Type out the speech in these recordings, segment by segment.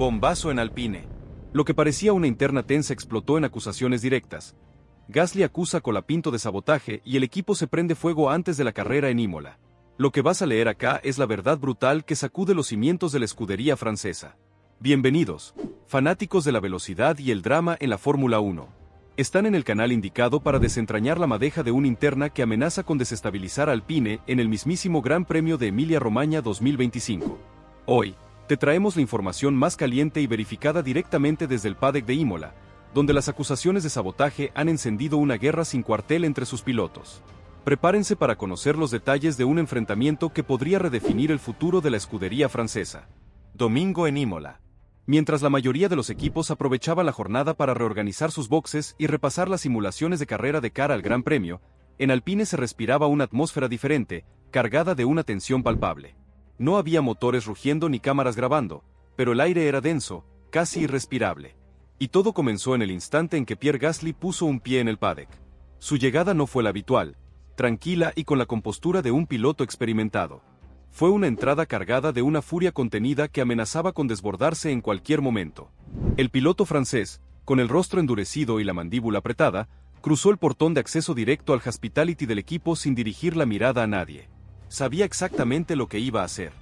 Bombazo en Alpine. Lo que parecía una interna tensa explotó en acusaciones directas. Gasly acusa a Colapinto de sabotaje y el equipo se prende fuego antes de la carrera en Imola. Lo que vas a leer acá es la verdad brutal que sacude los cimientos de la escudería francesa. Bienvenidos, fanáticos de la velocidad y el drama en la Fórmula 1. Están en el canal indicado para desentrañar la madeja de una interna que amenaza con desestabilizar a Alpine en el mismísimo Gran Premio de Emilia-Romagna 2025. Hoy, te traemos la información más caliente y verificada directamente desde el paddock de Imola, donde las acusaciones de sabotaje han encendido una guerra sin cuartel entre sus pilotos. Prepárense para conocer los detalles de un enfrentamiento que podría redefinir el futuro de la escudería francesa. Domingo en Imola. Mientras la mayoría de los equipos aprovechaba la jornada para reorganizar sus boxes y repasar las simulaciones de carrera de cara al Gran Premio, en Alpine se respiraba una atmósfera diferente, cargada de una tensión palpable. No había motores rugiendo ni cámaras grabando, pero el aire era denso, casi irrespirable. Y todo comenzó en el instante en que Pierre Gasly puso un pie en el paddock. Su llegada no fue la habitual, tranquila y con la compostura de un piloto experimentado. Fue una entrada cargada de una furia contenida que amenazaba con desbordarse en cualquier momento. El piloto francés, con el rostro endurecido y la mandíbula apretada, cruzó el portón de acceso directo al hospitality del equipo sin dirigir la mirada a nadie. Sabía exactamente lo que iba a hacer.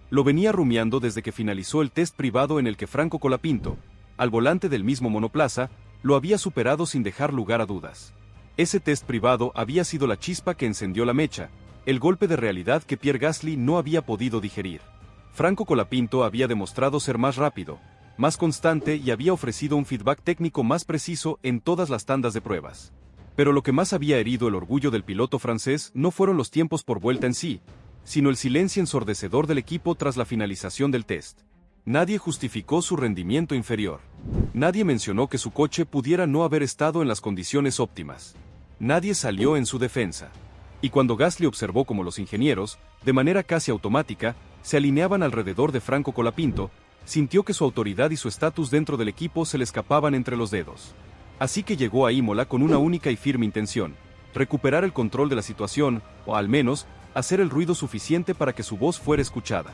Lo venía rumiando desde que finalizó el test privado en el que Franco Colapinto, al volante del mismo monoplaza, lo había superado sin dejar lugar a dudas. Ese test privado había sido la chispa que encendió la mecha, el golpe de realidad que Pierre Gasly no había podido digerir. Franco Colapinto había demostrado ser más rápido, más constante y había ofrecido un feedback técnico más preciso en todas las tandas de pruebas. Pero lo que más había herido el orgullo del piloto francés no fueron los tiempos por vuelta en sí, sino el silencio ensordecedor del equipo tras la finalización del test. Nadie justificó su rendimiento inferior. Nadie mencionó que su coche pudiera no haber estado en las condiciones óptimas. Nadie salió en su defensa. Y cuando Gasly observó cómo los ingenieros, de manera casi automática, se alineaban alrededor de Franco Colapinto, sintió que su autoridad y su estatus dentro del equipo se le escapaban entre los dedos. Así que llegó a Imola con una única y firme intención: recuperar el control de la situación, o al menos, hacer el ruido suficiente para que su voz fuera escuchada.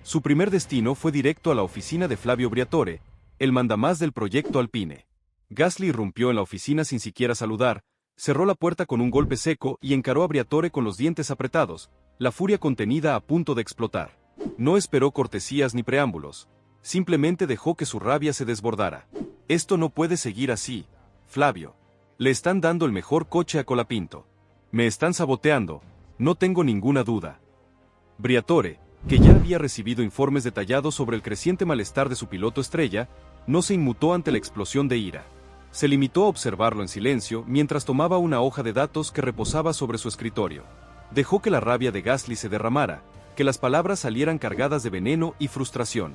Su primer destino fue directo a la oficina de Flavio Briatore, el mandamás del proyecto Alpine. Gasly irrumpió en la oficina sin siquiera saludar, cerró la puerta con un golpe seco y encaró a Briatore con los dientes apretados, la furia contenida a punto de explotar. No esperó cortesías ni preámbulos, simplemente dejó que su rabia se desbordara. Esto no puede seguir así, Flavio. Le están dando el mejor coche a Colapinto. Me están saboteando, no tengo ninguna duda. Briatore, que ya había recibido informes detallados sobre el creciente malestar de su piloto estrella, no se inmutó ante la explosión de ira. Se limitó a observarlo en silencio mientras tomaba una hoja de datos que reposaba sobre su escritorio. Dejó que la rabia de Gasly se derramara, que las palabras salieran cargadas de veneno y frustración.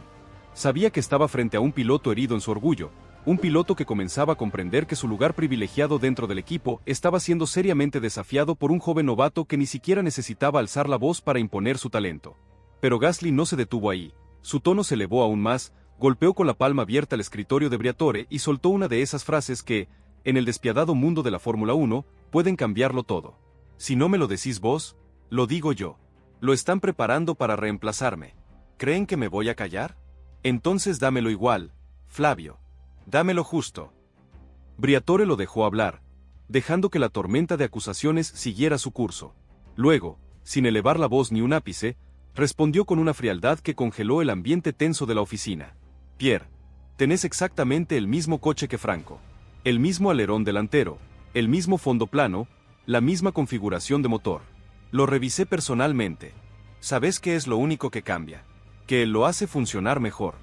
Sabía que estaba frente a un piloto herido en su orgullo, un piloto que comenzaba a comprender que su lugar privilegiado dentro del equipo estaba siendo seriamente desafiado por un joven novato que ni siquiera necesitaba alzar la voz para imponer su talento. Pero Gasly no se detuvo ahí, su tono se elevó aún más, golpeó con la palma abierta el escritorio de Briatore y soltó una de esas frases que, en el despiadado mundo de la Fórmula 1, pueden cambiarlo todo. Si no me lo decís vos, lo digo yo. Lo están preparando para reemplazarme. ¿Creen que me voy a callar? Entonces dámelo igual, Flavio. Dámelo justo. Briatore lo dejó hablar, dejando que la tormenta de acusaciones siguiera su curso. Luego, sin elevar la voz ni un ápice, respondió con una frialdad que congeló el ambiente tenso de la oficina. Pierre, tenés exactamente el mismo coche que Franco. El mismo alerón delantero, el mismo fondo plano, la misma configuración de motor. Lo revisé personalmente. ¿Sabés qué es lo único que cambia? Que él lo hace funcionar mejor.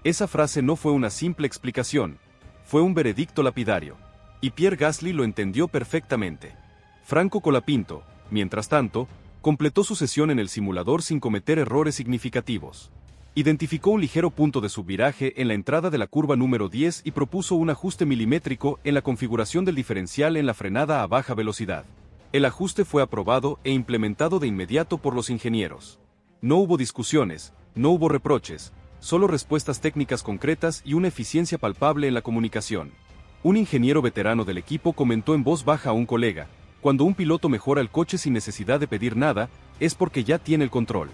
Esa frase no fue una simple explicación, fue un veredicto lapidario. Y Pierre Gasly lo entendió perfectamente. Franco Colapinto, mientras tanto, completó su sesión en el simulador sin cometer errores significativos. Identificó un ligero punto de subviraje en la entrada de la curva número 10 y propuso un ajuste milimétrico en la configuración del diferencial en la frenada a baja velocidad. El ajuste fue aprobado e implementado de inmediato por los ingenieros. No hubo discusiones, no hubo reproches, solo respuestas técnicas concretas y una eficiencia palpable en la comunicación. Un ingeniero veterano del equipo comentó en voz baja a un colega: cuando un piloto mejora el coche sin necesidad de pedir nada, es porque ya tiene el control.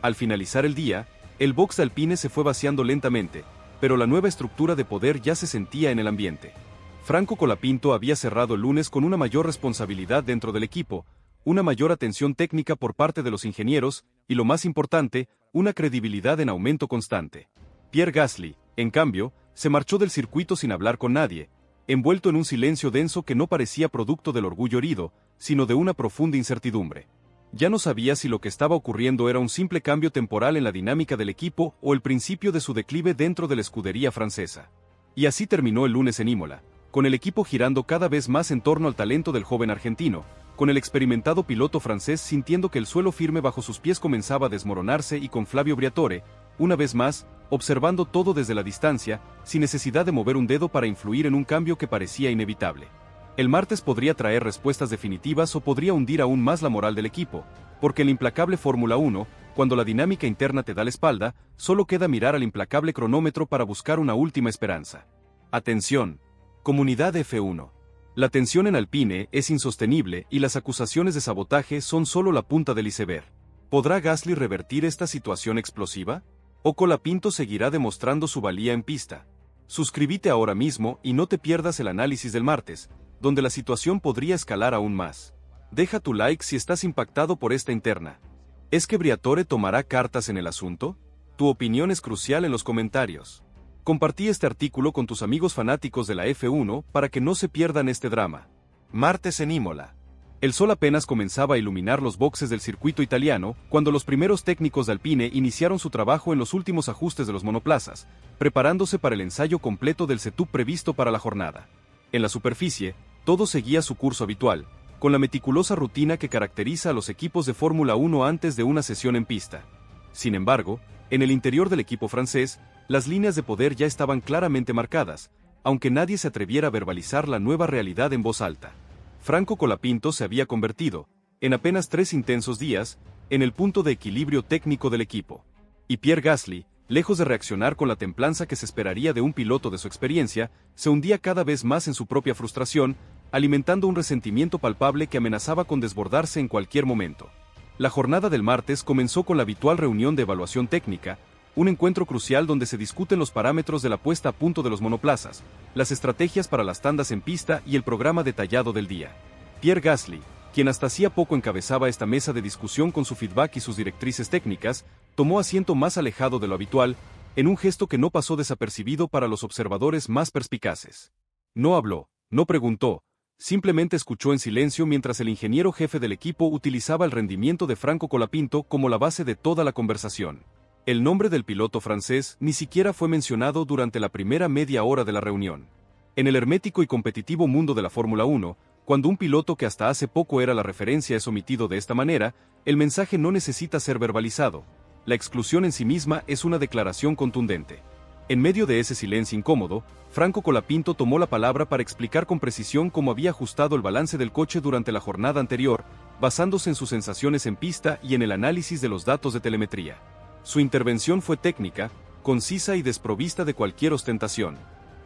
Al finalizar el día, El box de Alpine se fue vaciando lentamente, pero la nueva estructura de poder ya se sentía en el ambiente. Franco Colapinto había cerrado el lunes con una mayor responsabilidad dentro del equipo, una mayor atención técnica por parte de los ingenieros, y lo más importante, una credibilidad en aumento constante. Pierre Gasly, en cambio, se marchó del circuito sin hablar con nadie, envuelto en un silencio denso que no parecía producto del orgullo herido, sino de una profunda incertidumbre. Ya no sabía si lo que estaba ocurriendo era un simple cambio temporal en la dinámica del equipo o el principio de su declive dentro de la escudería francesa. Y así terminó el lunes en Imola, con el equipo girando cada vez más en torno al talento del joven argentino, con el experimentado piloto francés sintiendo que el suelo firme bajo sus pies comenzaba a desmoronarse y con Flavio Briatore, una vez más, observando todo desde la distancia, sin necesidad de mover un dedo para influir en un cambio que parecía inevitable. El martes podría traer respuestas definitivas o podría hundir aún más la moral del equipo, porque en la implacable Fórmula 1, cuando la dinámica interna te da la espalda, solo queda mirar al implacable cronómetro para buscar una última esperanza. Atención. Comunidad F1. La tensión en Alpine es insostenible y las acusaciones de sabotaje son solo la punta del iceberg. ¿Podrá Gasly revertir esta situación explosiva? ¿O Colapinto seguirá demostrando su valía en pista? Suscríbete ahora mismo y no te pierdas el análisis del martes, donde la situación podría escalar aún más. Deja tu like si estás impactado por esta interna. ¿Es que Briatore tomará cartas en el asunto? Tu opinión es crucial en los comentarios. Compartí este artículo con tus amigos fanáticos de la F1 para que no se pierdan este drama. Martes en Imola. El sol apenas comenzaba a iluminar los boxes del circuito italiano cuando los primeros técnicos de Alpine iniciaron su trabajo en los últimos ajustes de los monoplazas, preparándose para el ensayo completo del setup previsto para la jornada. En la superficie, todo seguía su curso habitual, con la meticulosa rutina que caracteriza a los equipos de Fórmula 1 antes de una sesión en pista. Sin embargo, en el interior del equipo francés, las líneas de poder ya estaban claramente marcadas, aunque nadie se atreviera a verbalizar la nueva realidad en voz alta. Franco Colapinto se había convertido, en apenas 3 intensos días, en el punto de equilibrio técnico del equipo. Y Pierre Gasly, lejos de reaccionar con la templanza que se esperaría de un piloto de su experiencia, se hundía cada vez más en su propia frustración, alimentando un resentimiento palpable que amenazaba con desbordarse en cualquier momento. La jornada del martes comenzó con la habitual reunión de evaluación técnica, un encuentro crucial donde se discuten los parámetros de la puesta a punto de los monoplazas, las estrategias para las tandas en pista y el programa detallado del día. Pierre Gasly, quien hasta hacía poco encabezaba esta mesa de discusión con su feedback y sus directrices técnicas, tomó asiento más alejado de lo habitual, en un gesto que no pasó desapercibido para los observadores más perspicaces. No habló, no preguntó, simplemente escuchó en silencio mientras el ingeniero jefe del equipo utilizaba el rendimiento de Franco Colapinto como la base de toda la conversación. El nombre del piloto francés ni siquiera fue mencionado durante la primera media hora de la reunión. En el hermético y competitivo mundo de la Fórmula 1, cuando un piloto que hasta hace poco era la referencia es omitido de esta manera, el mensaje no necesita ser verbalizado. La exclusión en sí misma es una declaración contundente. En medio de ese silencio incómodo, Franco Colapinto tomó la palabra para explicar con precisión cómo había ajustado el balance del coche durante la jornada anterior, basándose en sus sensaciones en pista y en el análisis de los datos de telemetría. Su intervención fue técnica, concisa y desprovista de cualquier ostentación.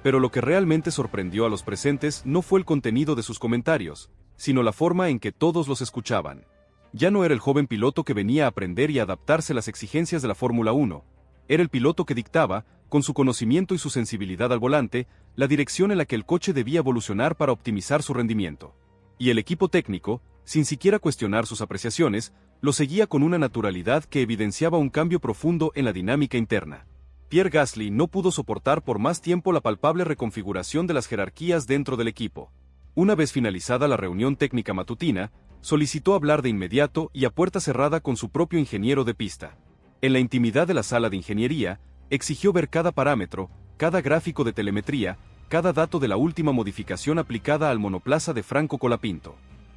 Pero lo que realmente sorprendió a los presentes no fue el contenido de sus comentarios, sino la forma en que todos los escuchaban. Ya no era el joven piloto que venía a aprender y a adaptarse a las exigencias de la Fórmula 1. Era el piloto que dictaba, con su conocimiento y su sensibilidad al volante, la dirección en la que el coche debía evolucionar para optimizar su rendimiento. Y el equipo técnico, sin siquiera cuestionar sus apreciaciones, lo seguía con una naturalidad que evidenciaba un cambio profundo en la dinámica interna. Pierre Gasly no pudo soportar por más tiempo la palpable reconfiguración de las jerarquías dentro del equipo. Una vez finalizada la reunión técnica matutina, solicitó hablar de inmediato y a puerta cerrada con su propio ingeniero de pista. En la intimidad de la sala de ingeniería, exigió ver cada parámetro, cada gráfico de telemetría, cada dato de la última modificación aplicada al monoplaza de Franco Colapinto.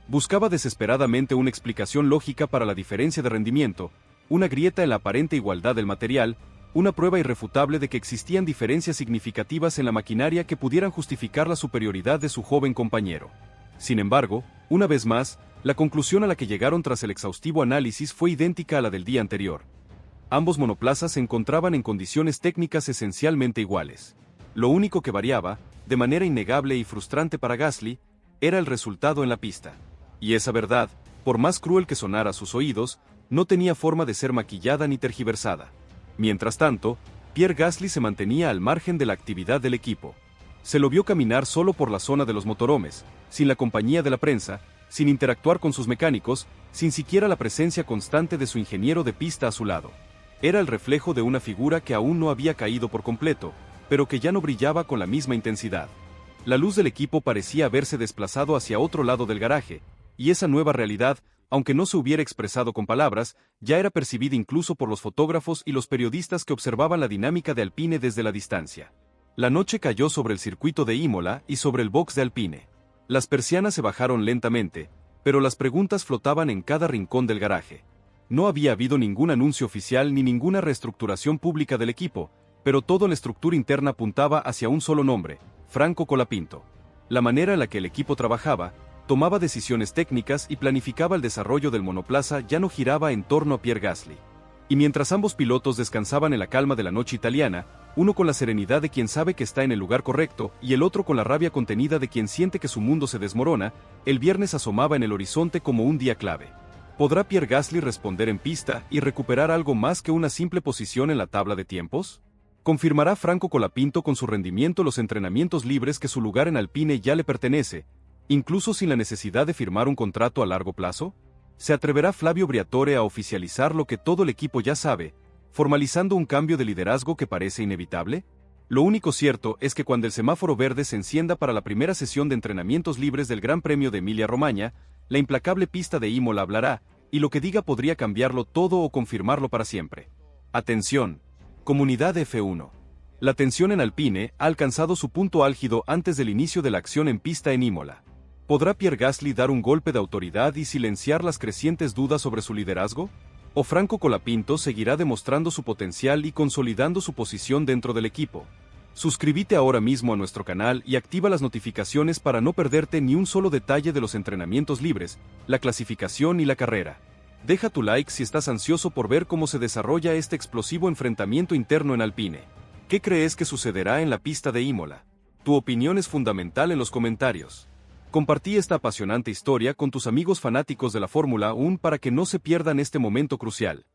Buscaba desesperadamente una explicación lógica para la diferencia de rendimiento, una grieta en la aparente igualdad del material, una prueba irrefutable de que existían diferencias significativas en la maquinaria que pudieran justificar la superioridad de su joven compañero. Sin embargo, una vez más, la conclusión a la que llegaron tras el exhaustivo análisis fue idéntica a la del día anterior. Ambos monoplazas se encontraban en condiciones técnicas esencialmente iguales. Lo único que variaba, de manera innegable y frustrante para Gasly, era el resultado en la pista. Y esa verdad, por más cruel que sonara a sus oídos, no tenía forma de ser maquillada ni tergiversada. Mientras tanto, Pierre Gasly se mantenía al margen de la actividad del equipo. Se lo vio caminar solo por la zona de los motorhomes, sin la compañía de la prensa, sin interactuar con sus mecánicos, sin siquiera la presencia constante de su ingeniero de pista a su lado. Era el reflejo de una figura que aún no había caído por completo, pero que ya no brillaba con la misma intensidad. La luz del equipo parecía haberse desplazado hacia otro lado del garaje, y esa nueva realidad, aunque no se hubiera expresado con palabras, ya era percibida incluso por los fotógrafos y los periodistas que observaban la dinámica de Alpine desde la distancia. La noche cayó sobre el circuito de Imola y sobre el box de Alpine. Las persianas se bajaron lentamente, pero las preguntas flotaban en cada rincón del garaje. No había habido ningún anuncio oficial ni ninguna reestructuración pública del equipo, pero toda la estructura interna apuntaba hacia un solo nombre: Franco Colapinto. La manera en la que el equipo trabajaba, tomaba decisiones técnicas y planificaba el desarrollo del monoplaza ya no giraba en torno a Pierre Gasly. Y mientras ambos pilotos descansaban en la calma de la noche italiana, uno con la serenidad de quien sabe que está en el lugar correcto y el otro con la rabia contenida de quien siente que su mundo se desmorona, el viernes asomaba en el horizonte como un día clave. ¿Podrá Pierre Gasly responder en pista y recuperar algo más que una simple posición en la tabla de tiempos? ¿Confirmará Franco Colapinto con su rendimiento los entrenamientos libres que su lugar en Alpine ya le pertenece, incluso sin la necesidad de firmar un contrato a largo plazo? ¿Se atreverá Flavio Briatore a oficializar lo que todo el equipo ya sabe, formalizando un cambio de liderazgo que parece inevitable? Lo único cierto es que cuando el semáforo verde se encienda para la primera sesión de entrenamientos libres del Gran Premio de Emilia-Romagna, la implacable pista de Imola hablará, y lo que diga podría cambiarlo todo o confirmarlo para siempre. Atención, comunidad F1. La tensión en Alpine ha alcanzado su punto álgido antes del inicio de la acción en pista en Imola. ¿Podrá Pierre Gasly dar un golpe de autoridad y silenciar las crecientes dudas sobre su liderazgo? ¿O Franco Colapinto seguirá demostrando su potencial y consolidando su posición dentro del equipo? Suscríbete ahora mismo a nuestro canal y activa las notificaciones para no perderte ni un solo detalle de los entrenamientos libres, la clasificación y la carrera. Deja tu like si estás ansioso por ver cómo se desarrolla este explosivo enfrentamiento interno en Alpine. ¿Qué crees que sucederá en la pista de Imola? Tu opinión es fundamental en los comentarios. Compartí esta apasionante historia con tus amigos fanáticos de la Fórmula 1 para que no se pierdan este momento crucial.